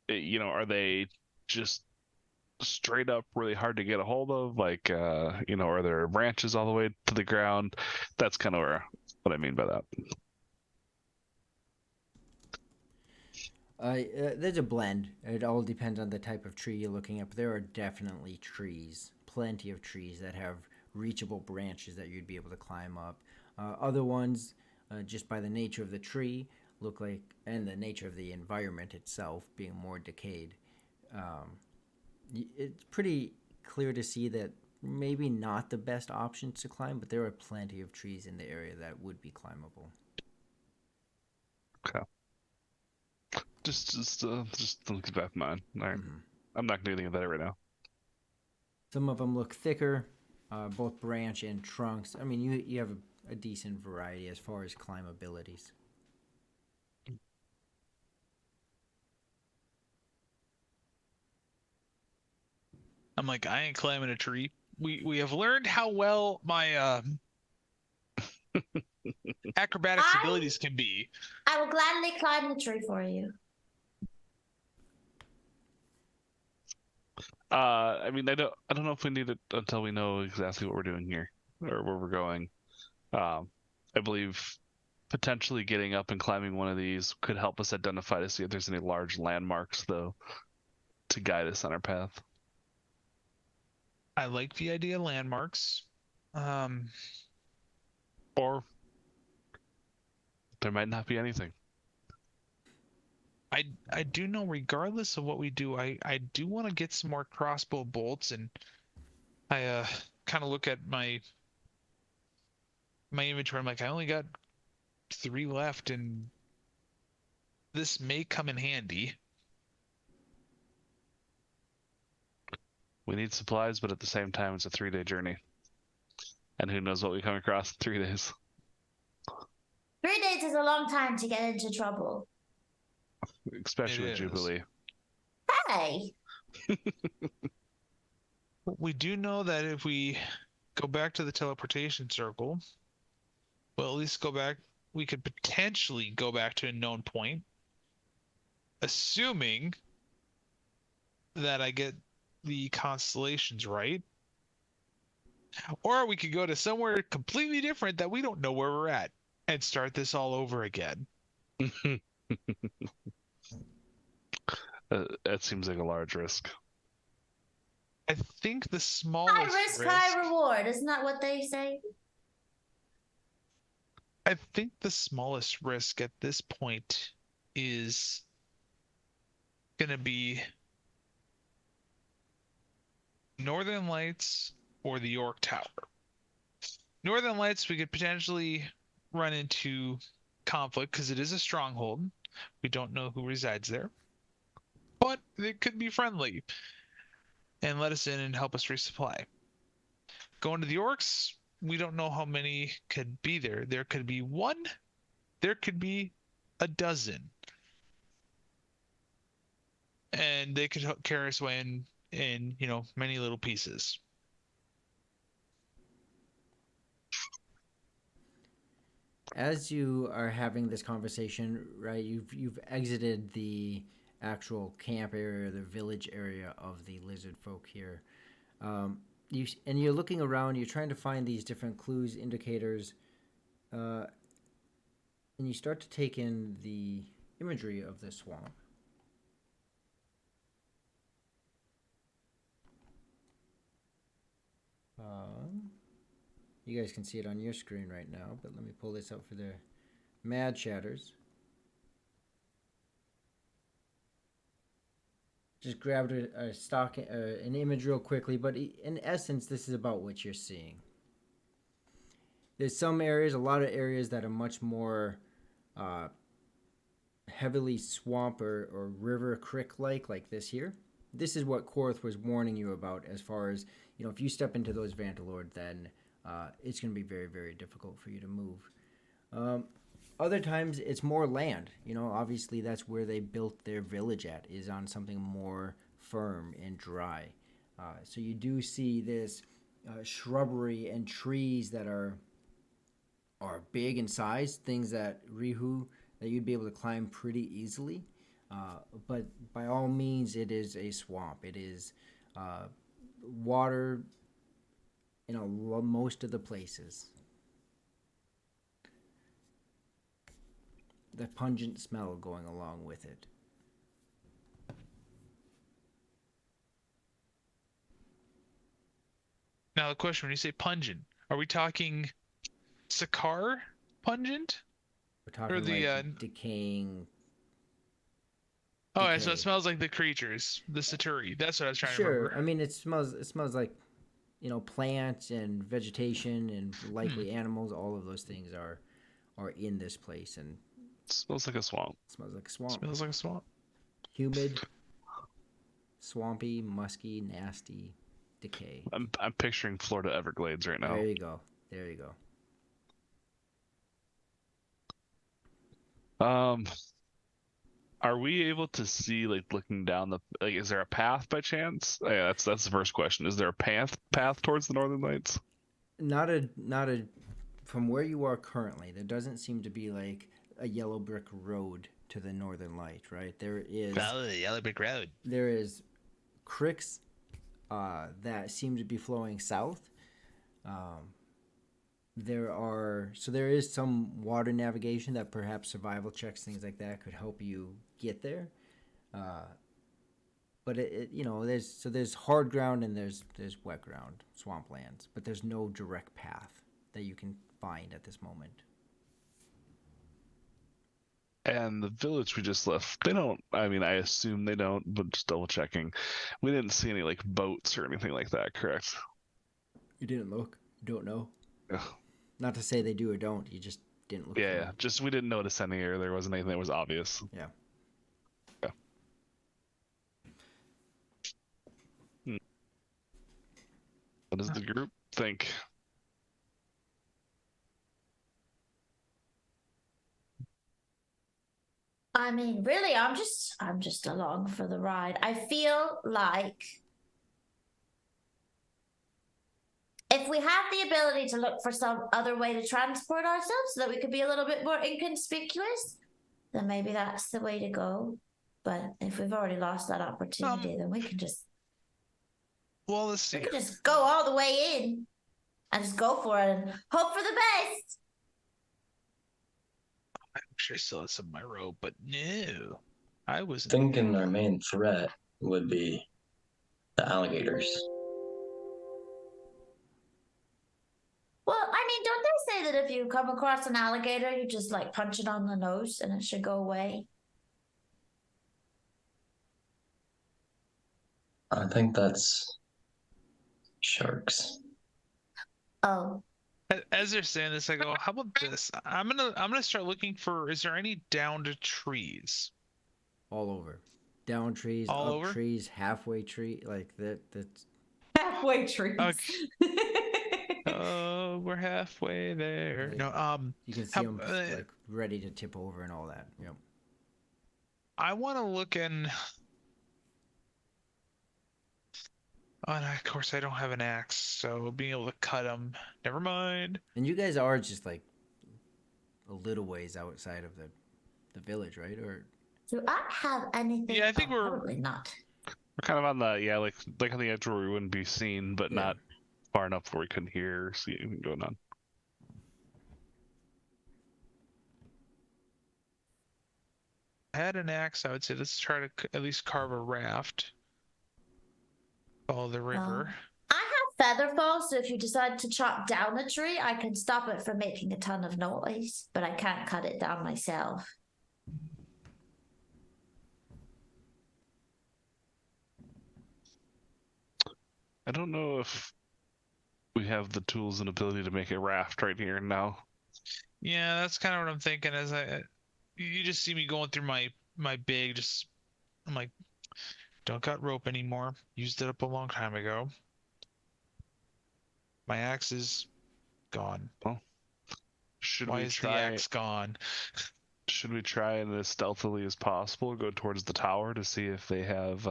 You know, are they just straight up really hard to get a hold of? Like, you know, are there branches all the way to the ground? That's kind of what I mean by that. There's a blend. It all depends on the type of tree you're looking at. But there are definitely trees, plenty of trees that have reachable branches that you'd be able to climb up. Other ones, just by the nature of the tree, look like, and the nature of the environment itself being more decayed, it's pretty clear to see that maybe not the best options to climb, but there are plenty of trees in the area that would be climbable. Okay. Just don't keep that in mind. All right. Mm-hmm. I'm not gonna do anything about it right now. Some of them look thicker, both branch and trunks. I mean, you have a decent variety as far as climbabilities. I'm like, I ain't climbing a tree. We have learned how well my Acrobatics abilities can be. I will gladly climb the tree for you. I mean, I don't know if we need it until we know exactly what we're doing here or where we're going. I believe potentially getting up and climbing one of these could help us identify to see if there's any large landmarks, though, to guide us on our path. I like the idea of landmarks. Or there might not be anything. I do know, regardless of what we do, I do want to get some more crossbow bolts, and I kind of look at my inventory. I'm like, I only got 3 left, and this may come in handy. We need supplies, but at the same time, it's a 3-day journey. And who knows what we come across in 3 days. 3 days is a long time to get into trouble. Especially with is. Jubilee. Hey, We do know that if we go back to the teleportation circle, well, at least go back. We could potentially go back to a known point, assuming that I get the constellations right. Or we could go to somewhere completely different that we don't know where we're at and start this all over again. That seems like a large risk. I think the smallest high risk, high reward. Isn't that what they say? I think the smallest risk at this point is gonna be Northern Lights or the York Tower. Northern Lights, we could potentially run into conflict because it is a stronghold. We don't know who resides there, but it could be friendly and let us in and help us resupply. Going to the Orcs, we don't know how many could be there. There could be 1, there could be a dozen, and they could carry us away in many little pieces. As you are having this conversation, right, you've exited the actual camp area, the village area of the lizard folk here. You're looking around. You're trying to find these different clues, indicators, and you start to take in the imagery of the swamp. You guys can see it on your screen right now, but let me pull this up for the Mad Chatters. Just grabbed an image real quickly, but in essence, this is about what you're seeing. There's some areas, a lot of areas that are much more heavily swamp or river creek-like this here. This is what Korth was warning you about as far as, if you step into those Vantalord, then it's going to be very, very difficult for you to move. Other times, it's more land. Obviously, that's where they built their village at, is on something more firm and dry. So you do see this shrubbery and trees that are big in size, things that you'd be able to climb pretty easily. But by all means, it is a swamp. It is water in most of the places. The pungent smell going along with it. Now the question, when you say pungent, are we talking Sakar pungent? We're talking or the decaying. Oh, decay. so it smells like the creatures, the Saturi. That's what I was trying to Sure. remember. I mean, it smells like, plants and vegetation and likely animals. All of those things are in this place, and It smells like a swamp. smells like a swamp. Smells like a swamp. Humid, swampy, musky, nasty, decay. I'm picturing Florida Everglades right now. There you go. Are we able to see, looking down is there a path by chance? Yeah, that's the first question. Is there a path towards the Northern Lights? Not a from where you are currently, there doesn't seem to be like a yellow brick road to the northern light, right? There is Follow the yellow brick road. there is creeks that seem to be flowing south. There is some water navigation that perhaps survival checks, things like that, could help you get there. But there's hard ground and there's wet ground, swamplands, but there's no direct path that you can find at this moment. And the village we just left, they don't, I mean, I assume they don't, but just double checking. We didn't see any like boats or anything like that, correct? You didn't look. You don't know. Ugh. Not to say they do or don't. You just didn't look. Yeah, just we didn't notice any, or there wasn't anything that was obvious. Yeah. What does the group think? I mean, really, I'm just along for the ride. I feel like if we have the ability to look for some other way to transport ourselves so that we could be a little bit more inconspicuous, then maybe that's the way to go. But if we've already lost that opportunity, then we can just Well, let's see. we could just go all the way in and just go for it and hope for the best. I wish I still had some of my rope, but no, I wasn't. Thinking our main threat would be the alligators. Well, I mean, don't they say that if you come across an alligator, you just like punch it on the nose and it should go away? I think that's sharks. Oh, As they're saying this, I go, "How about this? I'm gonna start looking for. Is there any downed trees? All over. Down trees, All up over? trees, halfway tree, like that's Halfway trees. Oh, we're halfway there. No, you can see how- them like ready to tip over and all that. Yep. I want to look in. Oh, and of course, I don't have an axe, so being able to cut them. Never mind. And you guys are just like a little ways outside of the village, right? Or do I have anything? Yeah, I think we're- probably not. We're kind of on the like on the edge where we wouldn't be seen, but Yeah. not far enough where we couldn't hear or see anything going on. I had an axe. I would say let's try to at least carve a raft. Follow the river. I have featherfall, so if you decide to chop down a tree, I can stop it from making a ton of noise, but I can't cut it down myself. I don't know if we have the tools and ability to make a raft right here and now. Yeah, that's kind of what I'm thinking. As you just see me going through my big. I'm like, don't got rope anymore. Used it up a long time ago. My axe is gone. Should Why we is the try? axe gone? Should we try and as stealthily as possible go towards the tower to see if they have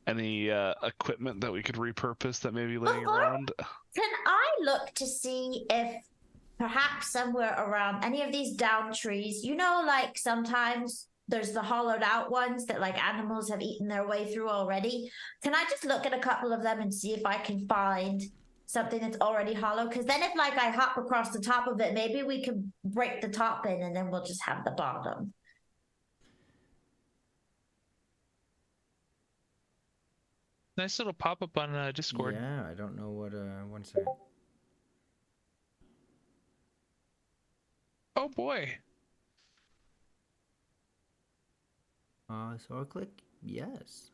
any equipment that we could repurpose that may be laying Before- around? Can I look to see if perhaps somewhere around any of these down trees, like sometimes there's the hollowed out ones that like animals have eaten their way through already? Can I just look at a couple of them and see if I can find something that's already hollow? Because then if like I hop across the top of it, maybe we can break the top in and then we'll just have the bottom. Nice little pop up on Discord. yeah, I don't know what. One second. Oh boy. So I'll click yes.